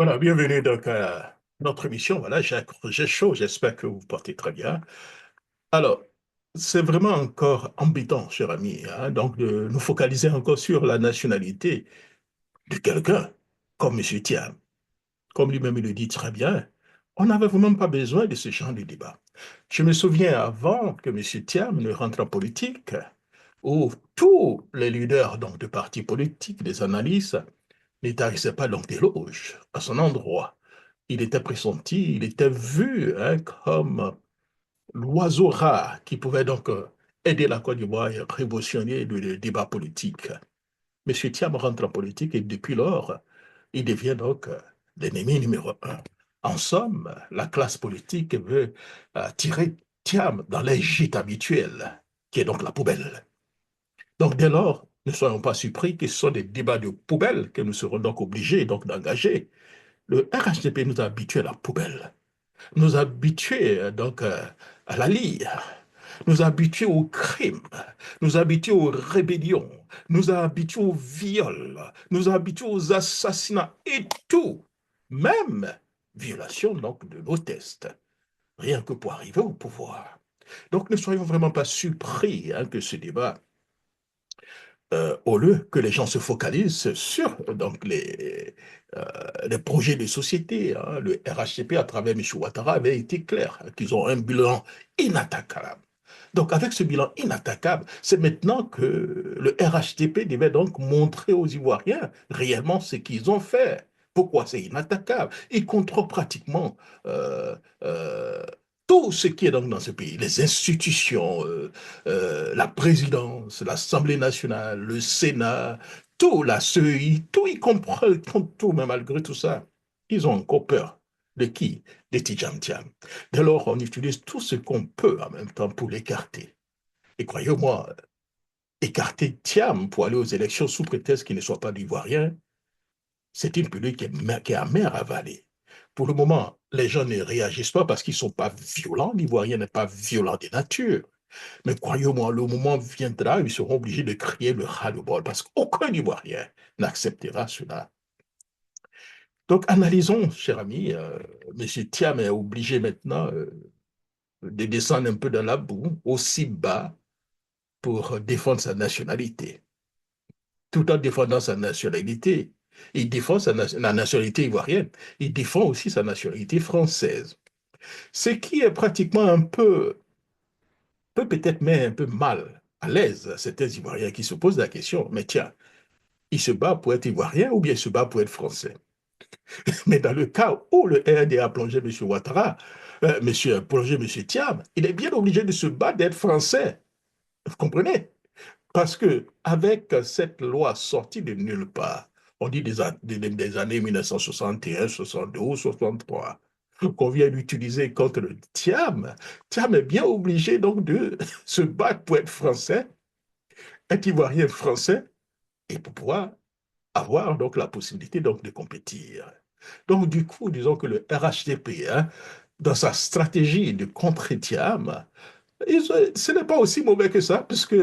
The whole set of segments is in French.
Voilà, bienvenue donc à notre émission. Voilà, j'ai chaud, j'espère que vous vous portez très bien. Alors, c'est vraiment encore embêtant, cher ami, hein, donc de nous focaliser encore sur la nationalité de quelqu'un comme M. Thiam. Comme lui-même il le dit très bien, on n'avait vraiment pas besoin de ce genre de débat. Je me souviens avant que M. Thiam ne rentre en politique, où tous les leaders donc, de partis politiques, des analystes, n'étarissaient pas donc d'éloges à son endroit. Il était pressenti, il était vu hein, comme l'oiseau rare qui pouvait donc aider la Côte d'Ivoire à révolutionner le débat politique. Monsieur Thiam rentre en politique et depuis lors, il devient donc l'ennemi numéro un. En somme, la classe politique veut tirer Thiam dans les gîtes habituels, qui est donc la poubelle. Donc dès lors, ne soyons pas surpris que ce sont des débats de poubelle que nous serons donc obligés donc d'engager. Le RHDP nous a habitués à la poubelle, nous a habitués donc à la lire, nous a habitués au crime, nous a habitués aux rébellions, nous a habitués au viol, nous a habitués aux assassinats et tout, même violation donc de nos tests, rien que pour arriver au pouvoir. Donc ne soyons vraiment pas surpris hein, que ce débat au lieu que les gens se focalisent sur donc, les projets de société. Hein. Le RHCP, à travers M. Ouattara, avait été clair hein, qu'ils ont un bilan inattaquable. Donc, avec ce bilan inattaquable, c'est maintenant que le RHTP devait donc montrer aux Ivoiriens réellement ce qu'ils ont fait. Pourquoi c'est inattaquable? Ils contrôlent pratiquement euh, euh, tout ce qui est donc dans ce pays, les institutions, la présidence, l'Assemblée nationale, le Sénat, tout, la CEI, tout, ils comprennent tout, mais malgré tout ça, ils ont encore peur. De qui? De Tidjam Tiam. Dès lors, on utilise tout ce qu'on peut en même temps pour l'écarter. Et croyez-moi, écarter Thiam pour aller aux élections sous prétexte qu'il ne soit pas d'Ivoirien, c'est une pilule qui est amère à avaler. Pour le moment, les gens ne réagissent pas parce qu'ils ne sont pas violents. L'Ivoirien n'est pas violent de nature. Mais croyez-moi, le moment viendra, ils seront obligés de crier le ras-le-bol parce qu'aucun Ivoirien n'acceptera cela. Donc, analysons, cher ami, M. Thiam est obligé maintenant de descendre un peu dans la boue, aussi bas, pour défendre sa nationalité. Tout en défendant sa nationalité, il défend la nationalité ivoirienne, il défend aussi sa nationalité française. Ce qui est pratiquement un peu, peut-être mais un peu mal à l'aise, certains Ivoiriens qui se posent la question, mais tiens, il se bat pour être Ivoirien ou bien il se bat pour être Français? Mais dans le cas où le RND a plongé M. Ouattara, plongé M. Thiam, il est bien obligé de se battre d'être Français. Vous comprenez? Parce que avec cette loi sortie de nulle part, on dit des années 1961, 72, 63, qu'on vient d'utiliser contre le Thiam, Thiam est bien obligé donc de se battre pour être français, être ivoirien français, et pour pouvoir avoir donc la possibilité donc de compétir. Donc du coup, disons que le RHDP, hein, dans sa stratégie de contre-Thiam, ce n'est pas aussi mauvais que ça, puisque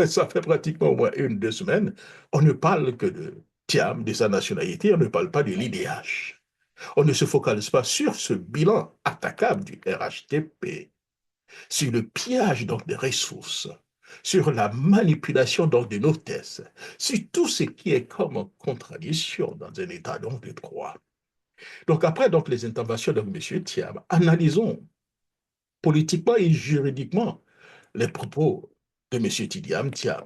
ça fait pratiquement au moins une, 2 semaines, on ne parle que de Thiam, de sa nationalité, on ne parle pas de l'IDH. On ne se focalise pas sur ce bilan attaquable du RHTP, sur le pillage donc des ressources, sur la manipulation donc de nos tests, sur tout ce qui est comme en contradiction dans un état donc de droit. Donc après donc les interventions de M. Thiam, analysons politiquement et juridiquement les propos de M. Tidiam Thiam,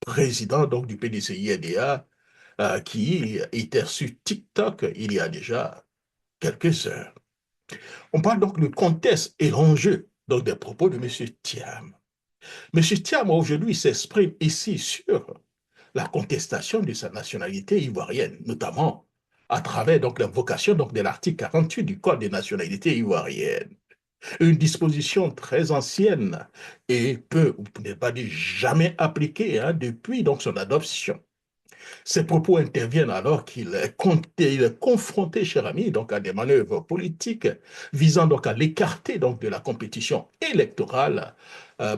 président donc du PDCI-NDA, qui était sur TikTok il y a déjà quelques heures. On parle donc du contexte et l'enjeu donc des propos de M. Thiam. M. Thiam aujourd'hui s'exprime ici sur la contestation de sa nationalité ivoirienne, notamment à travers donc l'invocation donc de l'article 48 du Code des nationalités ivoiriennes, une disposition très ancienne et peu, ou n'est pas dit jamais appliquée hein, depuis donc son adoption. Ces propos interviennent alors il est confronté, cher ami, donc à des manœuvres politiques visant donc à l'écarter donc de la compétition électorale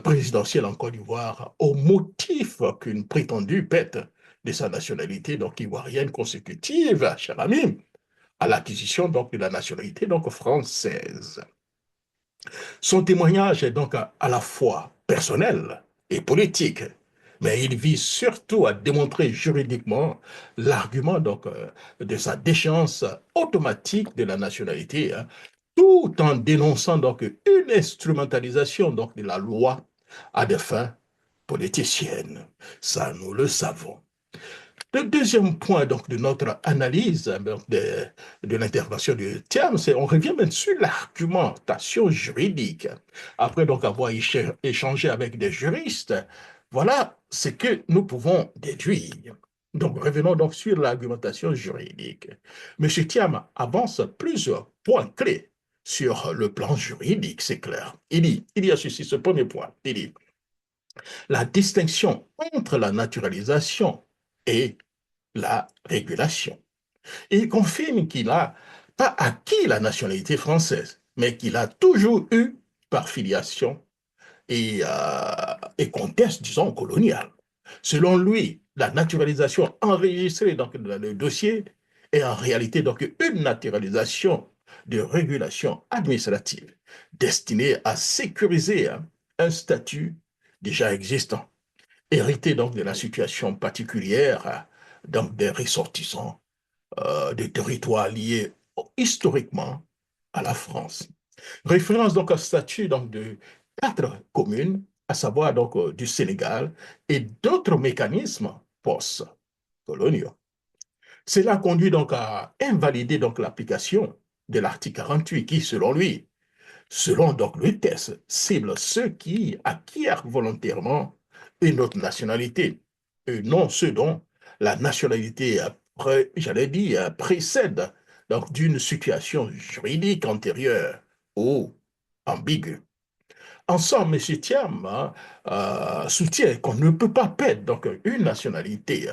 présidentielle en Côte d'Ivoire au motif qu'une prétendue perte de sa nationalité donc ivoirienne consécutive, cher ami, à l'acquisition donc de la nationalité donc française. Son témoignage est donc à la fois personnel et politique, mais il vise surtout à démontrer juridiquement l'argument donc de sa déchéance automatique de la nationalité, hein, tout en dénonçant donc une instrumentalisation donc de la loi à des fins politiciennes. Ça, nous le savons. Le deuxième point donc, de notre analyse de l'intervention du terme, c'est on revient même sur l'argumentation juridique. Après donc avoir échangé avec des juristes, voilà ce que nous pouvons déduire. Donc revenons donc sur l'argumentation juridique. Monsieur Thiam avance plusieurs points clés sur le plan juridique, c'est clair. Il y a ceci, ce premier point. Il dit la distinction entre la naturalisation et la régulation. Il confirme qu'il n'a pas acquis la nationalité française, mais qu'il a toujours eu par filiation et contexte, disons, colonial. Selon lui, la naturalisation enregistrée donc, dans le dossier est en réalité donc une naturalisation de régulation administrative destinée à sécuriser un statut déjà existant, hérité donc de la situation particulière donc des ressortissants des territoires liés historiquement à la France. Référence donc au statut donc, de quatre communes, à savoir donc du Sénégal et d'autres mécanismes post-coloniaux. Cela conduit donc à invalider donc l'application de l'article 48 qui, selon lui, selon donc le test, cible ceux qui acquièrent volontairement une autre nationalité, et non ceux dont la nationalité, j'allais dire, précède donc d'une situation juridique antérieure ou ambiguë. En somme, M. Thiam soutient qu'on ne peut pas perdre donc, une nationalité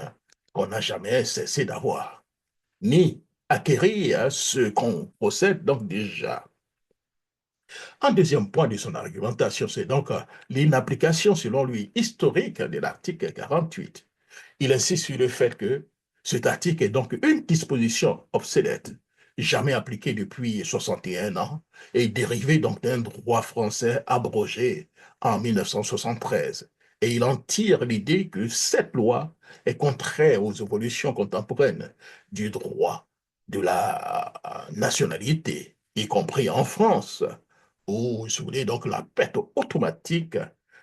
qu'on n'a jamais cessé d'avoir, ni acquérir ce qu'on possède donc déjà. Un deuxième point de son argumentation, c'est donc l'inapplication, selon lui, historique de l'article 48. Il insiste sur le fait que cet article est donc une disposition obsolète, jamais appliquée depuis 61 ans, et dérivée donc d'un droit français abrogé en 1973. Et il en tire l'idée que cette loi est contraire aux évolutions contemporaines du droit de la nationalité, y compris en France, où, si vous voulez, donc la perte automatique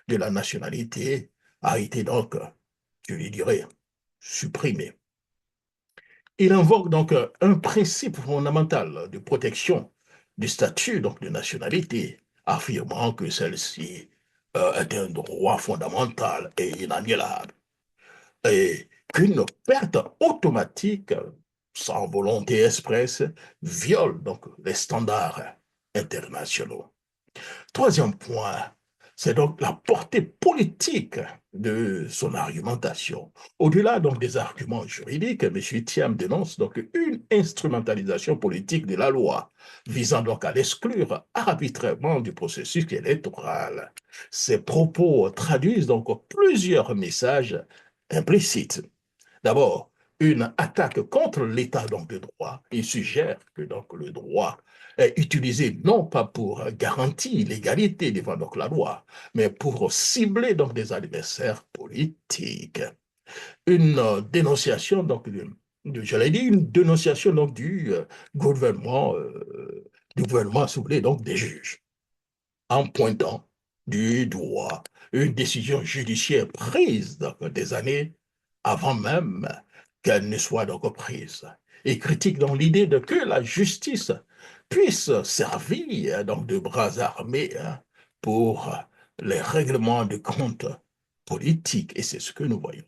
de la nationalité a été donc, je lui dirais, supprimée. Il invoque donc un principe fondamental de protection du statut donc, de nationalité, affirmant que celle-ci est un droit fondamental et inaliénable, et qu'une perte automatique, sans volonté expresse, viole donc les standards internationaux. Troisième point, c'est donc la portée politique de son argumentation. Au-delà donc des arguments juridiques, M. Thiam dénonce donc une instrumentalisation politique de la loi, visant donc à l'exclure arbitrairement du processus électoral. Ces propos traduisent donc plusieurs messages implicites. D'abord, une attaque contre l'état donc de droit. Il suggère que donc le droit est utilisé non pas pour garantir l'égalité devant donc la loi, mais pour cibler donc des adversaires politiques. Une dénonciation donc je l'ai dit, une dénonciation donc du gouvernement, si vous voulez, donc des juges, en pointant du doigt une décision judiciaire prise donc, des années avant même qu'elle ne soit donc prise, et critique donc l'idée de que la justice puisse servir donc de bras armés pour les règlements de comptes politiques, et c'est ce que nous voyons.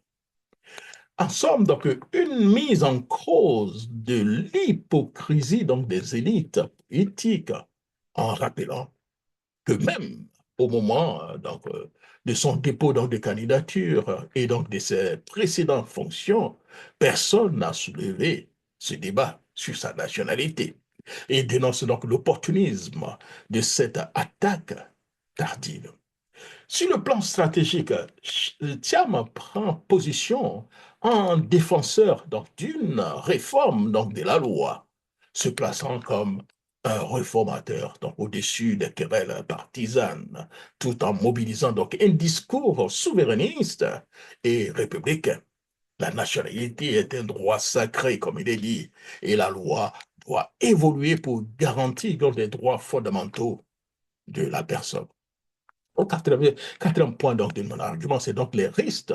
En somme, donc, une mise en cause de l'hypocrisie donc des élites politiques, en rappelant que même au moment donc, de son dépôt donc, de candidature et donc de ses précédentes fonctions, personne n'a soulevé ce débat sur sa nationalité et dénonce donc l'opportunisme de cette attaque tardive. Sur le plan stratégique, Thiam prend position en défenseur donc d'une réforme donc de la loi, se plaçant comme un réformateur, donc au-dessus des querelles partisanes, tout en mobilisant donc un discours souverainiste et républicain. La nationalité est un droit sacré, comme il est dit, et la loi doit évoluer pour garantir donc, les droits fondamentaux de la personne. Au quatrième point donc, de mon argument, c'est donc les risques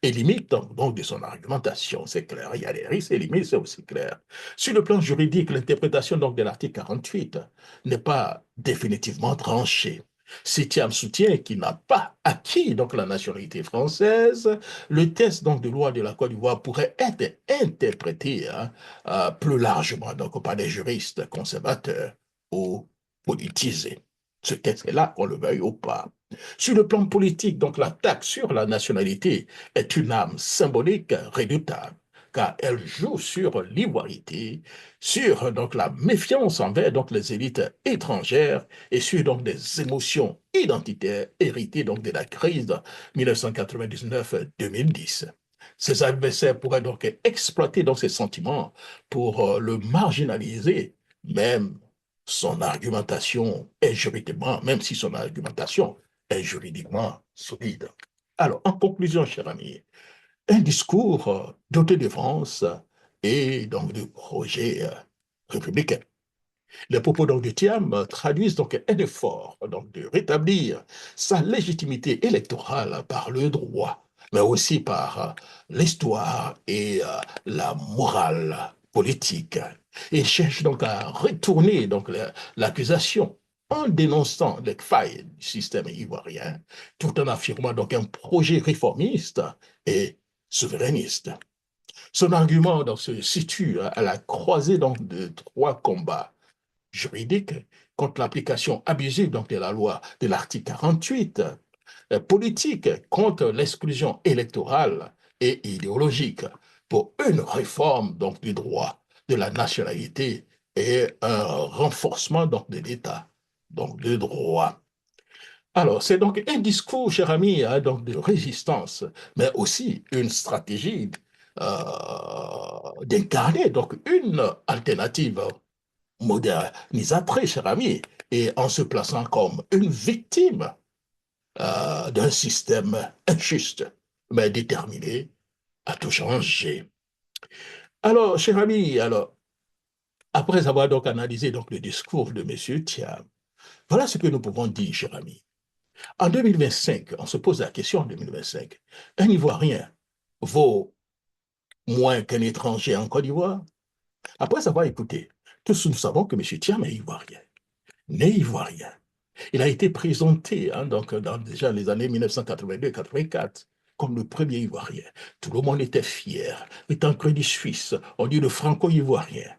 et limites donc, de son argumentation. C'est clair, il y a les risques et limites, c'est aussi clair. Sur le plan juridique, l'interprétation donc, de l'article 48 n'est pas définitivement tranchée. Si Thiam soutient qu'il n'a pas acquis donc, la nationalité française, le texte donc, de loi de la Côte d'Ivoire pourrait être interprété plus largement donc, par des juristes conservateurs ou politisés. Ce texte-là, qu'on le veuille ou pas. Sur le plan politique, donc la taxe sur la nationalité est une arme symbolique redoutable, car elle joue sur l'ivoirité, sur donc la méfiance envers donc les élites étrangères et sur donc des émotions identitaires héritées donc de la crise de 1999-2010. Ses adversaires pourraient donc exploiter donc ces sentiments pour le marginaliser, même son argumentation est juridiquement, même si son argumentation est juridiquement solide. Alors, en conclusion, cher ami, un discours doté de France et donc de projet républicain. Les propos donc, de Thiam traduisent donc un effort donc, de rétablir sa légitimité électorale par le droit, mais aussi par l'histoire et la morale politique. Il cherche donc à retourner donc l'accusation en dénonçant les failles du système ivoirien, tout en affirmant donc un projet réformiste et souverainiste. Son argument donc, se situe à la croisée donc, de trois combats juridiques contre l'application abusive donc, de la loi de l'article 48, politique contre l'exclusion électorale et idéologique pour une réforme donc, du droit de la nationalité et un renforcement donc, de l'État, donc de droit. Alors, c'est donc un discours, cher ami, hein, donc de résistance, mais aussi une stratégie d'incarner donc une alternative modernisatrice, cher ami, et en se plaçant comme une victime d'un système injuste, mais déterminé à tout changer. Alors, cher ami, alors, après avoir donc analysé donc, le discours de M. Thiam, voilà ce que nous pouvons dire, cher ami. En 2025, on se pose la question en 2025, un Ivoirien vaut moins qu'un étranger en Côte d'Ivoire? Après avoir écouté, tous nous savons que M. Thiam est Ivoirien, né Ivoirien. Il a été présenté donc, dans déjà les années 1982-84 comme le premier Ivoirien. Tout le monde était fier. Étant crédit suisse, on dit le franco-ivoirien.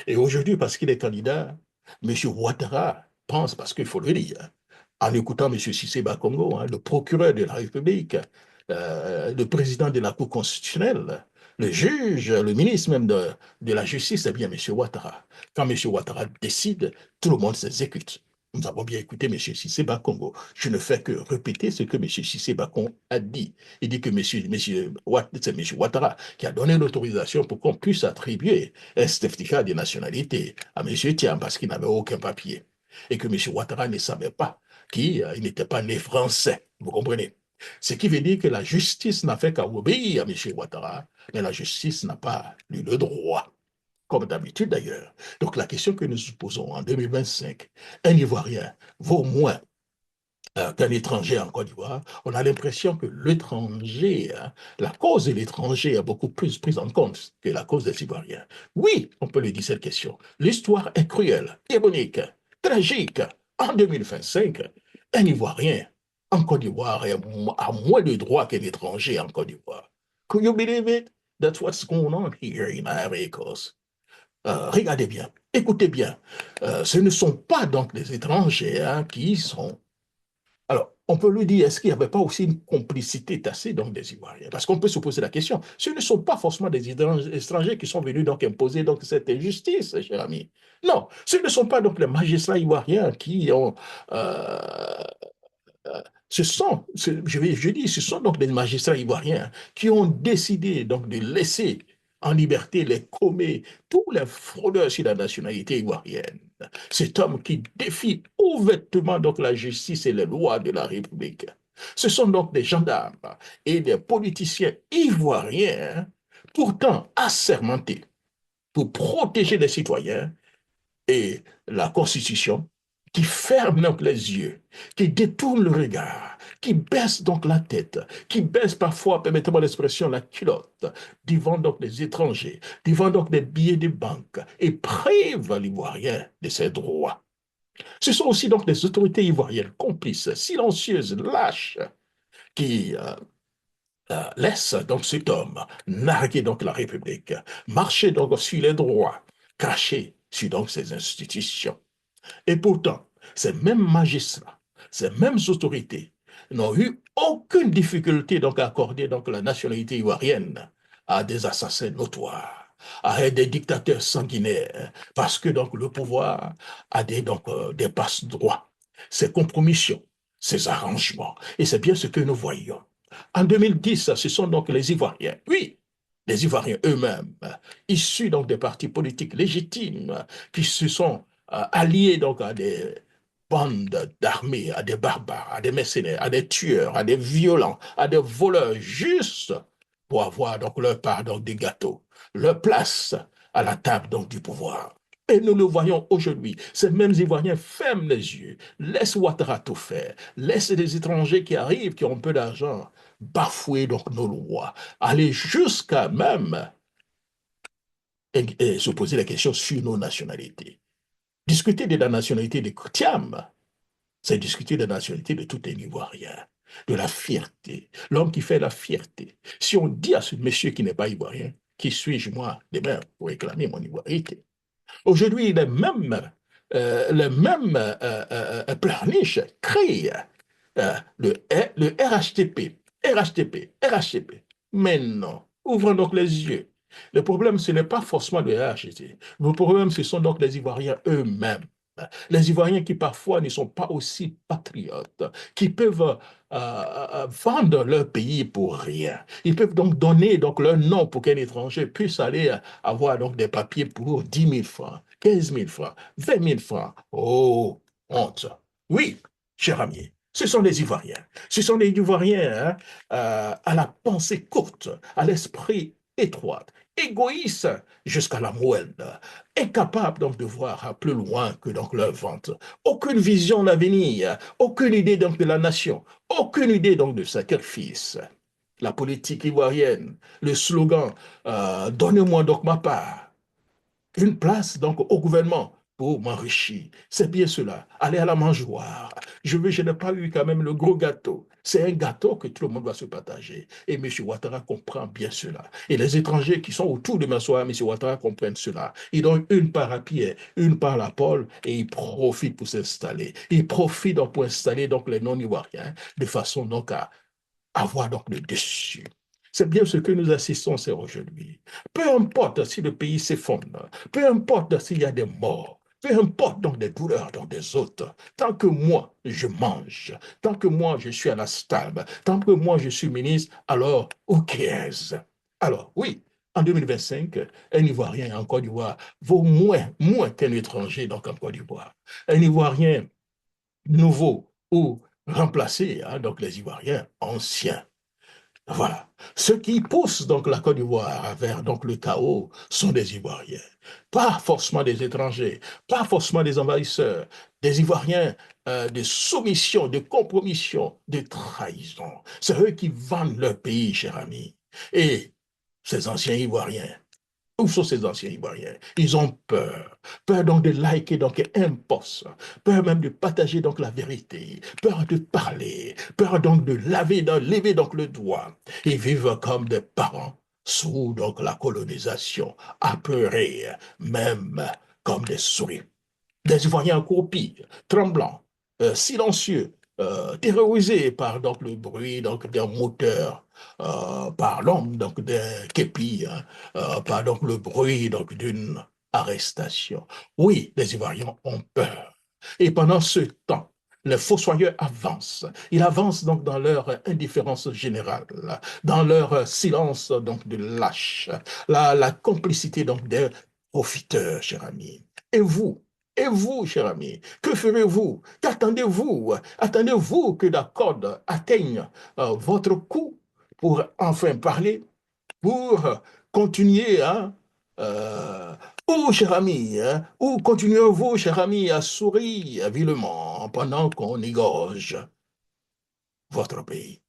Et aujourd'hui, parce qu'il est candidat, M. Ouattara pense, parce qu'il faut le dire, en écoutant M. Cissé Bakongo, le procureur de la République, le président de la Cour constitutionnelle, le juge, le ministre même de la Justice, c'est bien M. Ouattara. Quand M. Ouattara décide, tout le monde s'exécute. Nous avons bien écouté M. Cissé Bakongo. Je ne fais que répéter ce que M. Cissé Bakongo a dit. Il dit que c'est M. Ouattara qui a donné l'autorisation pour qu'on puisse attribuer un certificat de nationalité à M. Thiam parce qu'il n'avait aucun papier. Et que M. Ouattara ne savait pas qu'il n'était pas né français. Vous comprenez? Ce qui veut dire que la justice n'a fait qu'obéir à M. Ouattara, mais la justice n'a pas eu le droit, comme d'habitude d'ailleurs. Donc la question que nous nous posons en 2025, un Ivoirien vaut moins qu'un étranger en Côte d'Ivoire, on a l'impression que l'étranger, la cause de l'étranger est beaucoup plus prise en compte que la cause des Ivoiriens. Oui, on peut le dire cette question. L'histoire est cruelle, ironique, tragique. En 2025, un Ivoirien en Côte d'Ivoire a moins de droits qu'un étranger en Côte d'Ivoire. Could you believe it? That's what's going on here in Ivory Coast. Regardez bien, écoutez bien. Ce ne sont pas donc les étrangers qui sont alors, on peut lui dire, est-ce qu'il n'y avait pas aussi une complicité tassée donc, des Ivoiriens? Parce qu'on peut se poser la question. Ce ne sont pas forcément des étrangers qui sont venus donc imposer donc, cette injustice, cher ami. Non, ce ne sont pas donc les magistrats ivoiriens qui ont... je dis, ce sont donc des magistrats ivoiriens qui ont décidé donc de laisser en liberté les commet tous les fraudeurs sur la nationalité ivoirienne. Cet homme qui défie ouvertement donc la justice et les lois de la République. Ce sont donc des gendarmes et des politiciens ivoiriens, pourtant assermentés pour protéger les citoyens et la Constitution, qui ferment donc les yeux, qui détournent le regard, qui baissent donc la tête, qui baissent parfois, permettez-moi l'expression, la culotte, devant donc les étrangers, devant donc des billets de banque, et privent l'Ivoirien de ses droits. Ce sont aussi donc des autorités ivoiriennes complices, silencieuses, lâches, qui laissent donc cet homme narguer donc la République, marcher donc sur les droits, cracher sur donc ses institutions. Et pourtant, ces mêmes magistrats, ces mêmes autorités n'ont eu aucune difficulté donc à accorder donc la nationalité ivoirienne à des assassins notoires, à des dictateurs sanguinaires, parce que donc le pouvoir a des passe-droits, ses compromissions, ses arrangements. Et c'est bien ce que nous voyons. En 2010, ce sont donc les Ivoiriens, oui, les Ivoiriens eux-mêmes, issus donc des partis politiques légitimes, qui se sont alliés donc à des bandes d'armées, à des barbares, à des mercenaires, à des tueurs, à des violents, à des voleurs, juste pour avoir donc leur part donc des gâteaux, leur place à la table donc du pouvoir. Et nous le voyons aujourd'hui, ces mêmes Ivoiriens ferment les yeux, laissent Ouattara tout faire, laissent les étrangers qui arrivent, qui ont peu d'argent, bafouer donc nos lois, aller jusqu'à même et se poser la question sur nos nationalités. Discuter de la nationalité de Thiam, c'est discuter de la nationalité de tout un Ivoirien, de la fierté, l'homme qui fait la fierté. Si on dit à ce monsieur qui n'est pas Ivoirien, qui suis-je moi demain pour réclamer mon ivoirité? Aujourd'hui, les mêmes pleurniches créent le RHTP. Mais non, ouvrons donc les yeux. Le problème, ce n'est pas forcément le RHTP. Le problème, ce sont donc les Ivoiriens eux-mêmes. Les Ivoiriens qui parfois ne sont pas aussi patriotes, qui peuvent vendre leur pays pour rien. Ils peuvent donc donner donc leur nom pour qu'un étranger puisse aller avoir donc des papiers pour 10 000 francs, 15 000 francs, 20 000 francs. Oh, honte. Oui, cher ami, ce sont les Ivoiriens. Ce sont les Ivoiriens à la pensée courte, à l'esprit étroit, égoïste jusqu'à la moelle, incapables donc de voir plus loin que donc leur ventre. Aucune vision d'avenir, aucune idée donc de la nation, aucune idée donc de sacrifice. La politique ivoirienne, le slogan Donnez-moi donc ma part, une place donc au gouvernement pour m'enrichir. C'est bien cela. Aller à la mangeoire. Je n'ai pas eu quand même le gros gâteau. C'est un gâteau que tout le monde va se partager. Et M. Ouattara comprend bien cela. Et les étrangers qui sont autour de m'asseoir, M. Ouattara comprennent cela. Ils donnent une part à Pierre, une part à Paul, et ils profitent pour s'installer. Ils profitent donc pour installer donc les non-ivoiriens de façon donc à avoir donc le dessus. C'est bien ce que nous assistons aujourd'hui. Peu importe si le pays s'effondre, peu importe s'il y a des morts, peu importe donc des douleurs dans des autres, tant que moi je mange, tant que moi je suis à la stable, tant que moi je suis ministre, alors who cares? Alors oui, en 2025, un Ivoirien en Côte d'Ivoire vaut moins qu'un étranger donc en Côte d'Ivoire. Un Ivoirien nouveau ou remplacé donc les Ivoiriens anciens. Voilà. Ceux qui poussent donc la Côte d'Ivoire vers donc le chaos sont des Ivoiriens. Pas forcément des étrangers, pas forcément des envahisseurs, des Ivoiriens de soumission, de compromission, de trahison. C'est eux qui vendent leur pays, cher ami. Et ces anciens Ivoiriens, où sont ces anciens Ivoiriens? Ils ont peur. Peur donc de liker donc un poste. Peur même de partager donc la vérité. Peur de parler. Peur donc de lever donc le doigt. Ils vivent comme des parents sous donc la colonisation, apeurés, même comme des souris. Des Ivoiriens accroupis, tremblants, silencieux, terrorisés par donc, le bruit donc, d'un moteur, par l'ombre donc, d'un képi, hein, par donc, le bruit donc, d'une arrestation. Oui, les Ivoiriens ont peur. Et pendant ce temps, les fossoyeurs avancent. Ils avancent donc dans leur indifférence générale, dans leur silence donc de lâche, la complicité donc des profiteurs, cher ami. Et vous, cher ami, que ferez-vous? Qu'attendez-vous? Attendez-vous que la corde atteigne votre cou pour enfin parler, pour continuer, hein, euh, ou, cher ami, hein, ou continuez-vous, cher ami, à sourire vilement pendant qu'on égorge votre pays?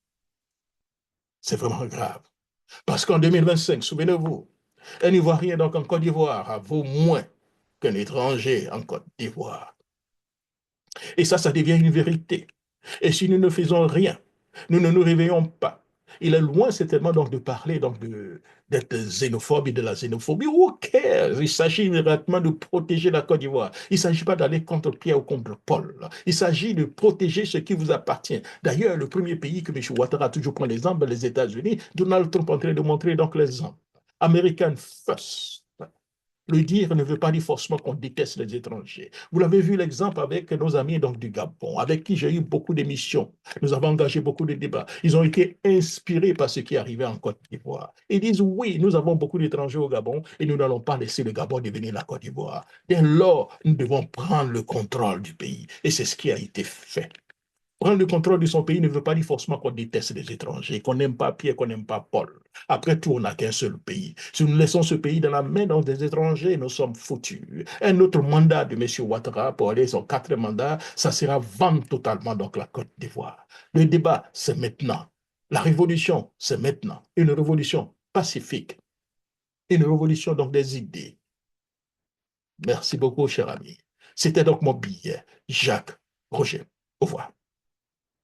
C'est vraiment grave. Parce qu'en 2025, souvenez-vous, un Ivoirien donc en Côte d'Ivoire vaut moins qu'un étranger en Côte d'Ivoire. Et ça devient une vérité. Et si nous ne faisons rien, nous ne nous réveillons pas. Il est loin certainement donc de parler donc d'être xénophobe et de la xénophobie. Who cares? Il s'agit immédiatement de protéger la Côte d'Ivoire. Il ne s'agit pas d'aller contre Pierre ou contre Paul. Il s'agit de protéger ce qui vous appartient. D'ailleurs, le premier pays que M. Ouattara a toujours pris l'exemple, les États-Unis, Donald Trump est en train de montrer donc l'exemple. American first. Le dire ne veut pas dire forcément qu'on déteste les étrangers. Vous l'avez vu l'exemple avec nos amis donc, du Gabon, avec qui j'ai eu beaucoup d'émissions. Nous avons engagé beaucoup de débats. Ils ont été inspirés par ce qui arrivait en Côte d'Ivoire. Ils disent oui, nous avons beaucoup d'étrangers au Gabon et nous n'allons pas laisser le Gabon devenir la Côte d'Ivoire. Dès lors, nous devons prendre le contrôle du pays. Et c'est ce qui a été fait. Prendre le contrôle de son pays ne veut pas dire forcément qu'on déteste les étrangers, qu'on n'aime pas Pierre, qu'on n'aime pas Paul. Après tout, on n'a qu'un seul pays. Si nous laissons ce pays dans la main des étrangers, nous sommes foutus. Un autre mandat de M. Ouattara pour aller son quatrième mandat, ça sera vendre totalement donc la Côte d'Ivoire. Le débat, c'est maintenant. La révolution, c'est maintenant. Une révolution pacifique. Une révolution donc des idées. Merci beaucoup, cher ami. C'était donc mon billet. Jacques Roger. Au revoir.